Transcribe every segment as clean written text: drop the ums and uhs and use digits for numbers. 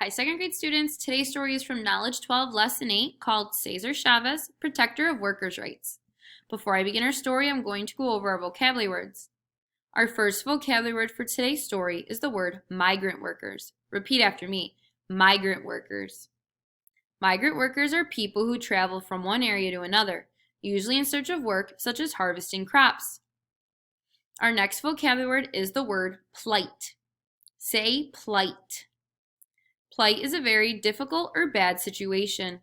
Hi, second grade students. Today's story is from Knowledge 12, Lesson 8, called Cesar Chavez, Protector of Workers' Rights. Before I begin our story, I'm going to go over our vocabulary words. Our first vocabulary word for today's story is the word migrant workers. Repeat after me. Migrant workers. Migrant workers are people who travel from one area to another, usually in search of work such as harvesting crops. Our next vocabulary word is the word plight. Say plight. Plight is a very difficult or bad situation.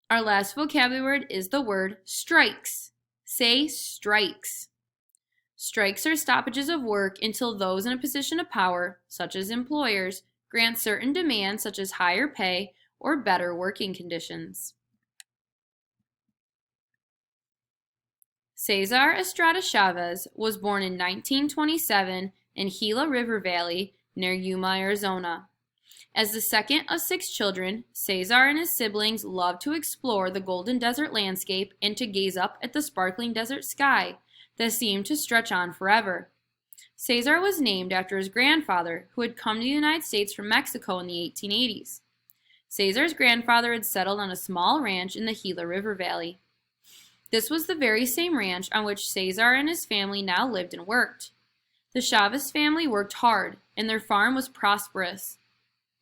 Our last vocabulary word is the word strikes. Say strikes. Strikes are stoppages of work until those in a position of power, such as employers, grant certain demands such as higher pay or better working conditions. Cesar Estrada Chavez was born in 1927 in Gila River Valley near Yuma, Arizona. As the second of 6 children, Cesar and his siblings loved to explore the golden desert landscape and to gaze up at the sparkling desert sky that seemed to stretch on forever. Cesar was named after his grandfather, who had come to the United States from Mexico in the 1880s. Cesar's grandfather had settled on a small ranch in the Gila River Valley. This was the very same ranch on which Cesar and his family now lived and worked. The Chavez family worked hard, and their farm was prosperous.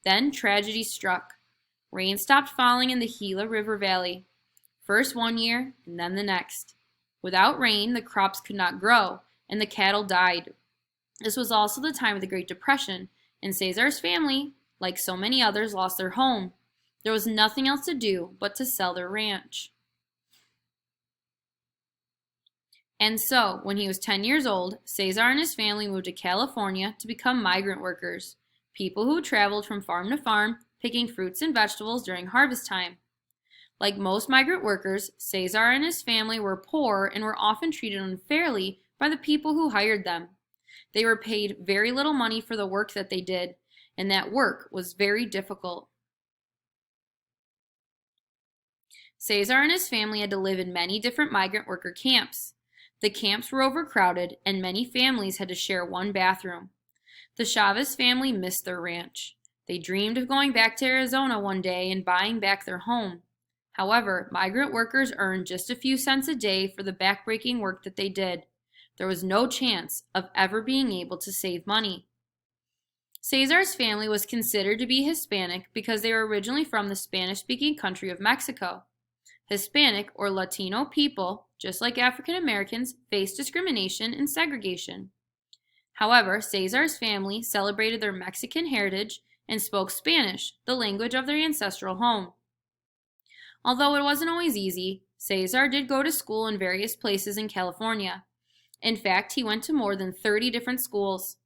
Then tragedy struck. Rain stopped falling in the Gila River Valley, first one year and then the next. Without rain, the crops could not grow, and the cattle died. This was also the time of the Great Depression, and Cesar's family, like so many others, lost their home. There was nothing else to do but to sell their ranch. And so, when he was 10 years old, Cesar and his family moved to California to become migrant workers, people who traveled from farm to farm, picking fruits and vegetables during harvest time. Like most migrant workers, Cesar and his family were poor and were often treated unfairly by the people who hired them. They were paid very little money for the work that they did, and that work was very difficult. Cesar and his family had to live in many different migrant worker camps. The camps were overcrowded, and many families had to share one bathroom. The Chavez family missed their ranch. They dreamed of going back to Arizona one day and buying back their home. However, migrant workers earned just a few cents a day for the backbreaking work that they did. There was no chance of ever being able to save money. Cesar's family was considered to be Hispanic because they were originally from the Spanish-speaking country of Mexico. Hispanic or Latino people, just like African Americans, faced discrimination and segregation. However, Cesar's family celebrated their Mexican heritage and spoke Spanish, the language of their ancestral home. Although it wasn't always easy, Cesar did go to school in various places in California. In fact, he went to more than 30 different schools.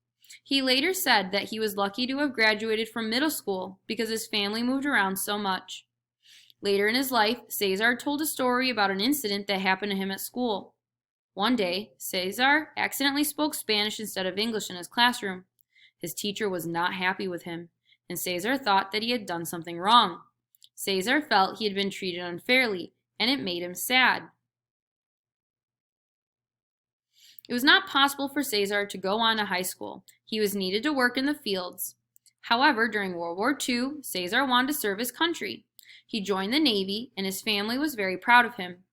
He later said that he was lucky to have graduated from middle school because his family moved around so much. Later in his life, Cesar told a story about an incident that happened to him at school. One day, Cesar accidentally spoke Spanish instead of English in his classroom. His teacher was not happy with him, and Cesar thought that he had done something wrong. Cesar felt he had been treated unfairly, and it made him sad. It was not possible for Cesar to go on to high school. He was needed to work in the fields. However, during World War II, Cesar wanted to serve his country. He joined the Navy, and his family was very proud of him.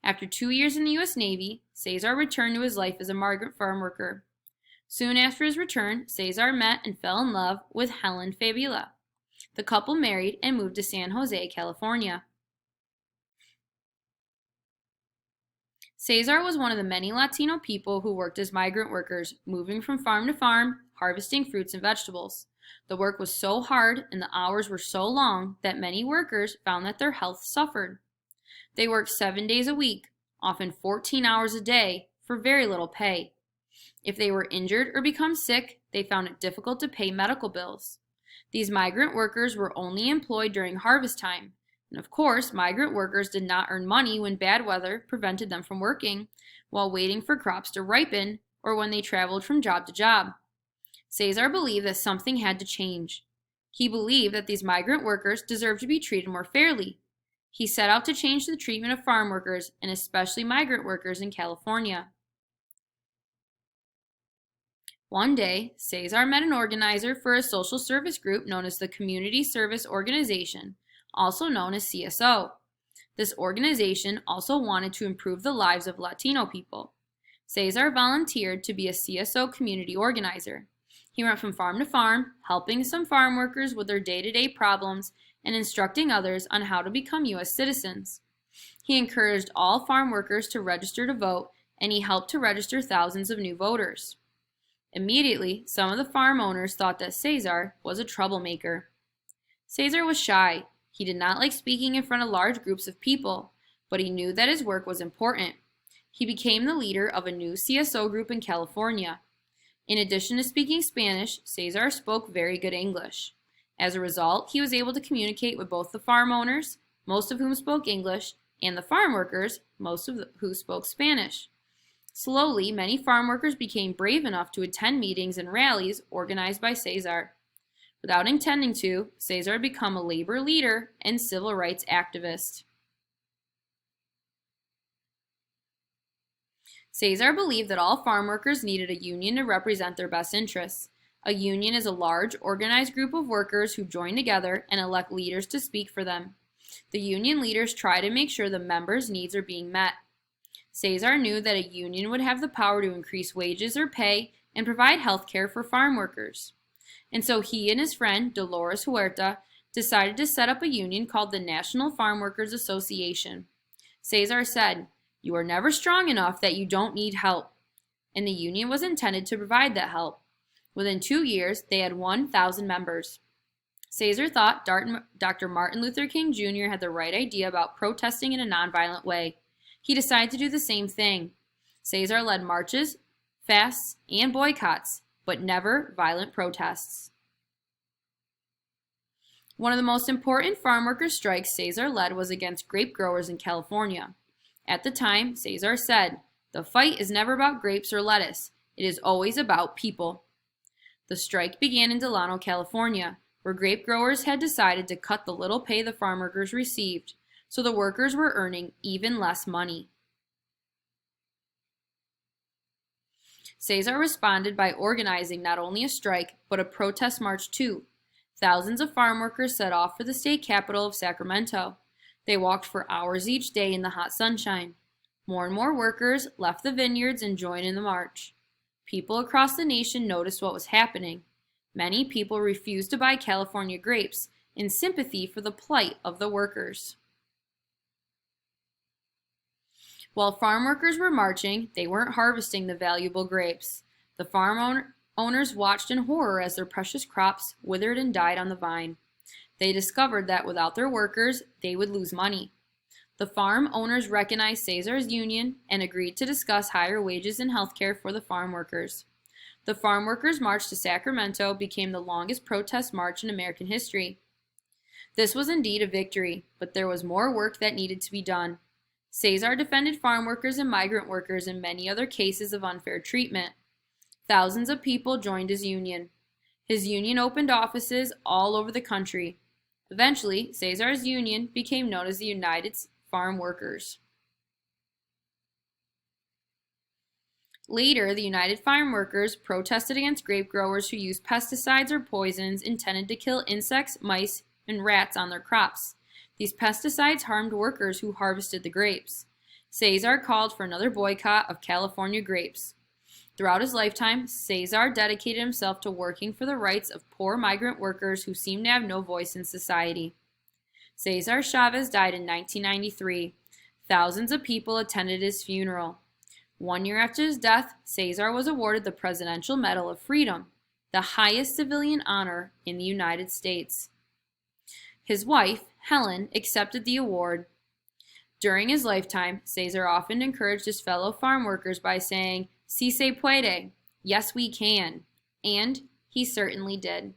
After 2 years in the U.S. Navy, Cesar returned to his life as a migrant farm worker. Soon after his return, Cesar met and fell in love with Helen Fabula. The couple married and moved to San Jose, California. Cesar was one of the many Latino people who worked as migrant workers, moving from farm to farm, harvesting fruits and vegetables. The work was so hard and the hours were so long that many workers found that their health suffered. They worked 7 days a week, often 14 hours a day, for very little pay. If they were injured or become sick, they found it difficult to pay medical bills. These migrant workers were only employed during harvest time. And of course, migrant workers did not earn money when bad weather prevented them from working, while waiting for crops to ripen, or when they traveled from job to job. Cesar believed that something had to change. He believed that these migrant workers deserved to be treated more fairly. He set out to change the treatment of farm workers, and especially migrant workers in California. One day, Cesar met an organizer for a social service group known as the Community Service Organization, also known as CSO. This organization also wanted to improve the lives of Latino people. Cesar volunteered to be a CSO community organizer. He went from farm to farm, helping some farm workers with their day-to-day problems and instructing others on how to become U.S. citizens. He encouraged all farm workers to register to vote, and he helped to register thousands of new voters. Immediately, some of the farm owners thought that Cesar was a troublemaker. Cesar was shy. He did not like speaking in front of large groups of people, but he knew that his work was important. He became the leader of a new CSO group in California. In addition to speaking Spanish, Cesar spoke very good English. As a result, he was able to communicate with both the farm owners, most of whom spoke English, and the farm workers, most of who spoke Spanish. Slowly, many farm workers became brave enough to attend meetings and rallies organized by Cesar. Without intending to, Cesar had become a labor leader and civil rights activist. Cesar believed that all farm workers needed a union to represent their best interests. A union is a large, organized group of workers who join together and elect leaders to speak for them. The union leaders try to make sure the members' needs are being met. Cesar knew that a union would have the power to increase wages or pay and provide health care for farm workers. And so he and his friend, Dolores Huerta, decided to set up a union called the National Farm Workers Association. Cesar said, "You are never strong enough that you don't need help." And the union was intended to provide that help. Within 2 years, they had 1,000 members. Cesar thought Dr. Martin Luther King Jr. had the right idea about protesting in a nonviolent way. He decided to do the same thing. Cesar led marches, fasts, and boycotts, but never violent protests. One of the most important farm worker strikes Cesar led was against grape growers in California. At the time, Cesar said, "The fight is never about grapes or lettuce. It is always about people." The strike began in Delano, California, where grape growers had decided to cut the little pay the farm workers received, so the workers were earning even less money. Cesar responded by organizing not only a strike, but a protest march too. Thousands of farm workers set off for the state capital of Sacramento. They walked for hours each day in the hot sunshine. More and more workers left the vineyards and joined in the march. People across the nation noticed what was happening. Many people refused to buy California grapes in sympathy for the plight of the workers. While farm workers were marching, they weren't harvesting the valuable grapes. The farm owners watched in horror as their precious crops withered and died on the vine. They discovered that without their workers, they would lose money. The farm owners recognized Cesar's union and agreed to discuss higher wages and health care for the farm workers. The Farm Workers' March to Sacramento became the longest protest march in American history. This was indeed a victory, but there was more work that needed to be done. Cesar defended farm workers and migrant workers in many other cases of unfair treatment. Thousands of people joined his union. His union opened offices all over the country. Eventually, Cesar's union became known as the United Farm Workers. Later, the United Farm Workers protested against grape growers who used pesticides or poisons intended to kill insects, mice, and rats on their crops. These pesticides harmed workers who harvested the grapes. Cesar called for another boycott of California grapes. Throughout his lifetime, Cesar dedicated himself to working for the rights of poor migrant workers who seemed to have no voice in society. Cesar Chavez died in 1993. Thousands of people attended his funeral. 1 year after his death, Cesar was awarded the Presidential Medal of Freedom, the highest civilian honor in the United States. His wife, Helen, accepted the award. During his lifetime, Cesar often encouraged his fellow farm workers by saying, "Si se puede," yes we can, and he certainly did.